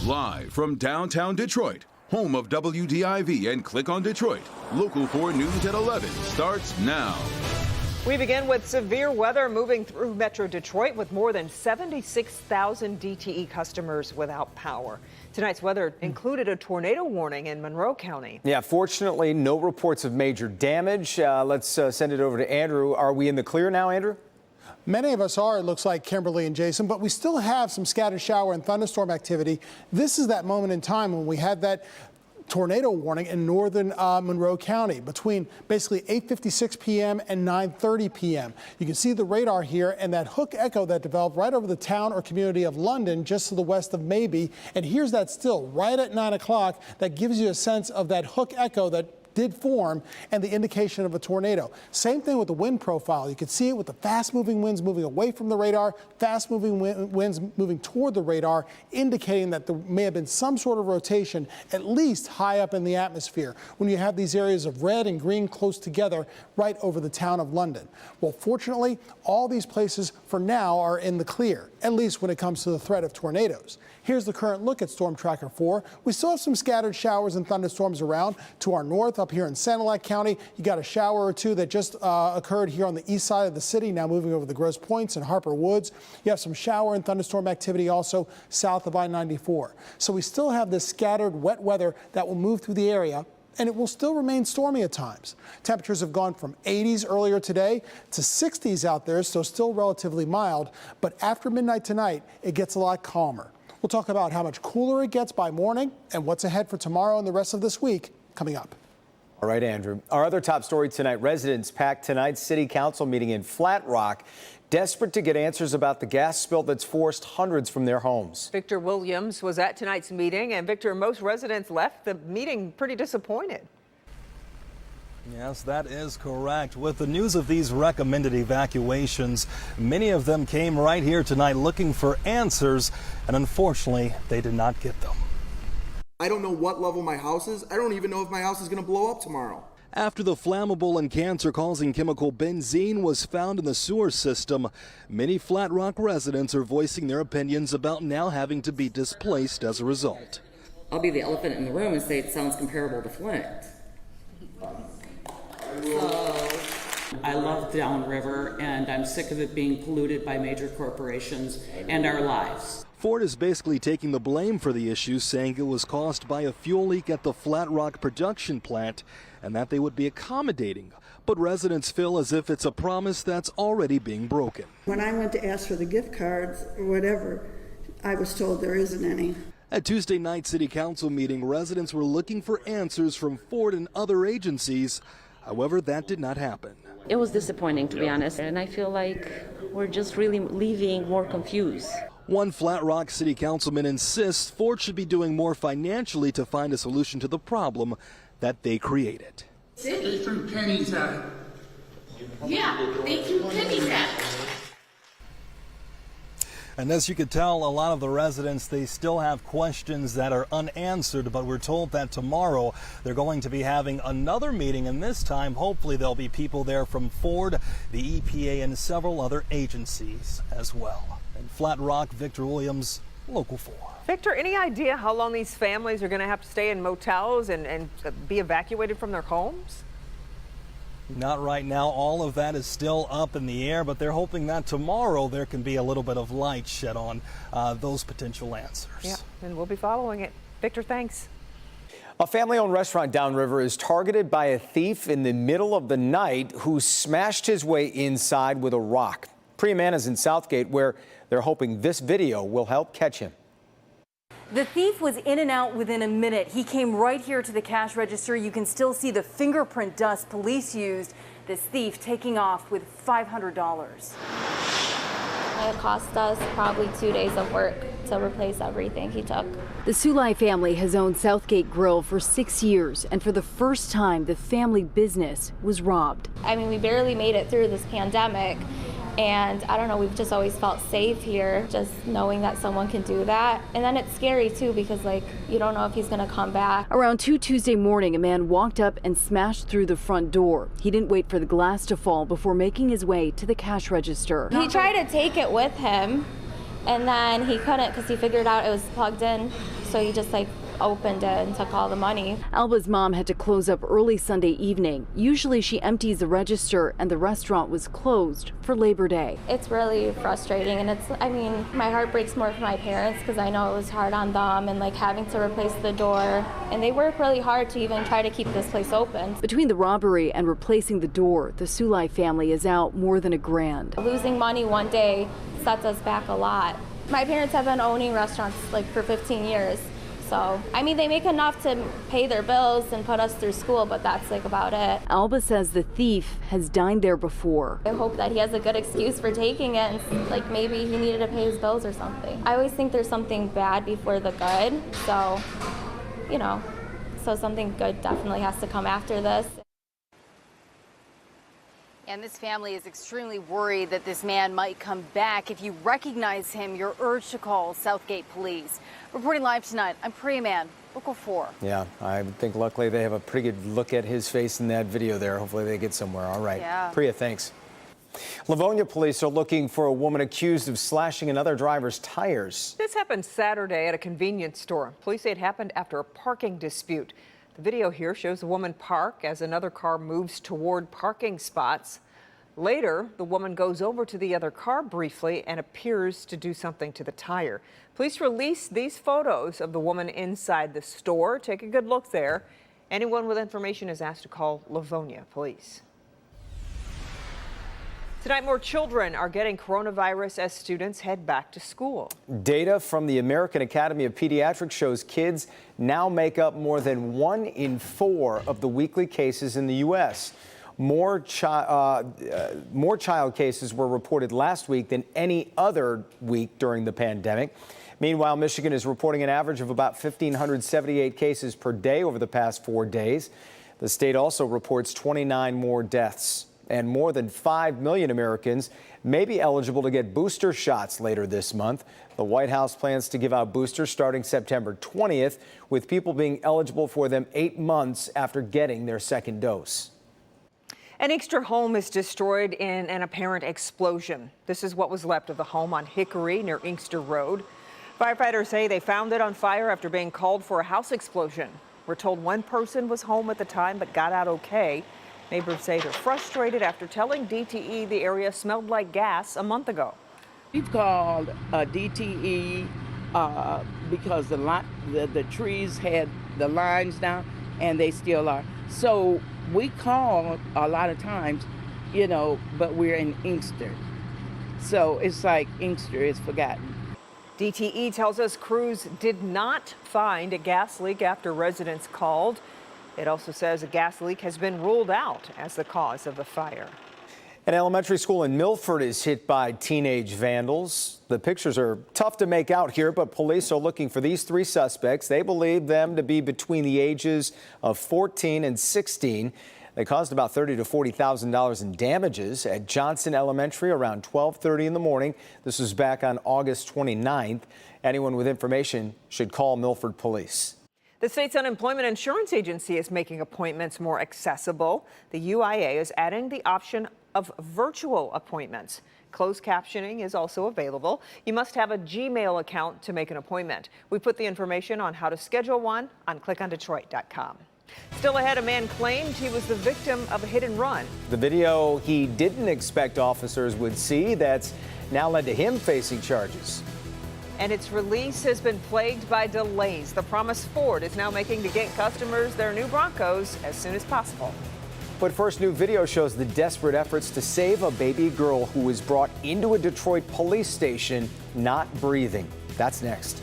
Live from downtown Detroit, home of WDIV and Click on Detroit, Local 4 News at 11 starts now. We begin with severe weather moving through Metro Detroit with more than 76,000 DTE customers without power. Tonight's weather included a tornado warning in Monroe County. Yeah, fortunately, no reports of major damage. Let's send it over to Andrew. Are we in the clear now, Andrew? Many of us are, it looks like, Kimberly and Jason, but we still have some scattered shower and thunderstorm activity. This is that moment in time when we had that tornado warning in northern Monroe County between basically 8:56 p.m. and 9:30 p.m. You can see the radar here and that hook echo that developed right over the town or community of London, just to the west of Maybe. And here's that still right at 9 o'clock that gives you a sense of that hook echo that did form and the indication of a tornado. Same thing with the wind profile. You can see it with the fast moving winds moving away from the radar, fast moving winds moving toward the radar, indicating that there may have been some sort of rotation, at least high up in the atmosphere, when you have these areas of red and green close together right over the town of London. Well, fortunately, all these places for now are in the clear, at least when it comes to the threat of tornadoes. Here's the current look at Storm Tracker 4. We still have some scattered showers and thunderstorms around to our north. Up here in Sanilac County, you got a shower or two that just occurred here on the east side of the city, now moving over the Grosse Pointes and Harper Woods. You have some shower and thunderstorm activity also south of I-94. So we still have this scattered wet weather that will move through the area, and it will still remain stormy at times. Temperatures have gone from 80s earlier today to 60s out there, so still relatively mild. But after midnight tonight, it gets a lot calmer. We'll talk about how much cooler it gets by morning and what's ahead for tomorrow and the rest of this week coming up. All right, Andrew. Our other top story tonight, residents packed tonight's city council meeting in Flat Rock, desperate to get answers about the gas spill that's forced hundreds from their homes. Victor Williams was at tonight's meeting, and Victor, most residents left the meeting pretty disappointed. Yes, that is correct. With the news of these recommended evacuations, many of them came right here tonight looking for answers, and unfortunately, they did not get them. I don't know what level my house is. I don't even know if my house is going to blow up tomorrow. After the flammable and cancer-causing chemical benzene was found in the sewer system, many Flat Rock residents are voicing their opinions about now having to be displaced as a result. I'll be the elephant in the room and say it sounds comparable to Flint. So I love downriver, and I'm sick of it being polluted by major corporations and our lives. Ford is basically taking the blame for the issue, saying it was caused by a fuel leak at the Flat Rock production plant and that they would be accommodating. But residents feel as if it's a promise that's already being broken. When I went to ask for the gift cards or whatever, I was told there isn't any. At Tuesday night city council meeting, residents were looking for answers from Ford and other agencies. However, that did not happen. It was disappointing, to be honest, and I feel like we're just really leaving more confused. One Flat Rock city councilman insists Ford should be doing more financially to find a solution to the problem that they created. They threw pennies at it. Yeah, they threw pennies at it. And as you could tell, a lot of the residents, they still have questions that are unanswered, but we're told that tomorrow they're going to be having another meeting, and this time hopefully there'll be people there from Ford, the EPA, and several other agencies as well. In Flat Rock, Victor Williams, Local 4. Victor, any idea how long these families are going to have to stay in motels and be evacuated from their homes? Not right now. All of that is still up in the air, but they're hoping that tomorrow there can be a little bit of light shed on those potential answers. Yeah, and we'll be following it. Victor, thanks. A family-owned restaurant downriver is targeted by a thief in the middle of the night who smashed his way inside with a rock. Priya is in Southgate, where they're hoping this video will help catch him. The thief was in and out within a minute. He came right here to the cash register. You can still see the fingerprint dust police used. This thief taking off with $500. It cost us probably 2 days of work to replace everything he took. The Sulai family has owned Southgate Grill for 6 years, and for the first time, the family business was robbed. I mean, we barely made it through this pandemic. And I don't know, we've just always felt safe here, just knowing that someone can do that. And then it's scary too, because like, you don't know if he's gonna come back. Around 2 Tuesday morning, a man walked up and smashed through the front door. He didn't wait for the glass to fall before making his way to the cash register. He tried to take it with him, and then he couldn't because he figured out it was plugged in. So he just like opened it and took all the money. Alba's mom had to close up early Sunday evening. Usually she empties the register, and the restaurant was closed for Labor Day. It's really frustrating, and I mean, my heart breaks more for my parents because I know it was hard on them and like having to replace the door. And they work really hard to even try to keep this place open. Between the robbery and replacing the door, the Sulai family is out more than $1,000. Losing money one day sets us back a lot. My parents have been owning restaurants like for 15 years. So, I mean, they make enough to pay their bills and put us through school, but that's like about it. Alba says the thief has dined there before. I hope that he has a good excuse for taking it, and like maybe he needed to pay his bills or something. I always think there's something bad before the good, so, you know, so something good definitely has to come after this. And this family is extremely worried that this man might come back. If you recognize him, you're urged to call Southgate police. Reporting live tonight, I'm Priya Mann, Local 4. Yeah, I think luckily they have a pretty good look at his face in that video there. Hopefully they get somewhere. All right. Yeah. Priya, thanks. Livonia police are looking for a woman accused of slashing another driver's tires. This happened Saturday at a convenience store. Police say it happened after a parking dispute. The video here shows the woman park as another car moves toward parking spots. Later, the woman goes over to the other car briefly and appears to do something to the tire. Police released these photos of the woman inside the store. Take a good look there. Anyone with information is asked to call Livonia police. Tonight, more children are getting coronavirus as students head back to school. Data from the American Academy of Pediatrics shows kids now make up more than 1 in 4 of the weekly cases in the U.S. More child cases were reported last week than any other week during the pandemic. Meanwhile, Michigan is reporting an average of about 1,578 cases per day over the past 4 days. The state also reports 29 more deaths. And more than 5 million Americans may be eligible to get booster shots later this month. The White House plans to give out boosters starting September 20th, with people being eligible for them 8 months after getting their second dose. An Inkster home is destroyed in an apparent explosion. This is what was left of the home on Hickory near Inkster Road. Firefighters say they found it on fire after being called for a house explosion. We're told one person was home at the time but got out okay. Neighbors say they're frustrated after telling DTE the area smelled like gas a month ago. We've called DTE because the trees had the lines down, and they still are. So we call a lot of times, you know, but we're in Inkster. So it's like Inkster is forgotten. DTE tells us crews did not find a gas leak after residents called. It also says a gas leak has been ruled out as the cause of the fire. An elementary school in Milford is hit by teenage vandals. The pictures are tough to make out here, but police are looking for these 3 suspects. They believe them to be between the ages of 14 and 16. They caused about $30,000 to $40,000 in damages at Johnson Elementary around 12:30 in the morning. This was back on August 29th. Anyone with information should call Milford Police. The state's unemployment insurance agency is making appointments more accessible. The UIA is adding the option of virtual appointments. Closed captioning is also available. You must have a Gmail account to make an appointment. We put the information on how to schedule one on clickondetroit.com. Still ahead, a man claimed he was the victim of a hit and run. The video he didn't expect officers would see that's now led to him facing charges. And its release has been plagued by delays. The promise Ford is now making to get customers their new Broncos as soon as possible. But first, new video shows the desperate efforts to save a baby girl who was brought into a Detroit police station not breathing. That's next.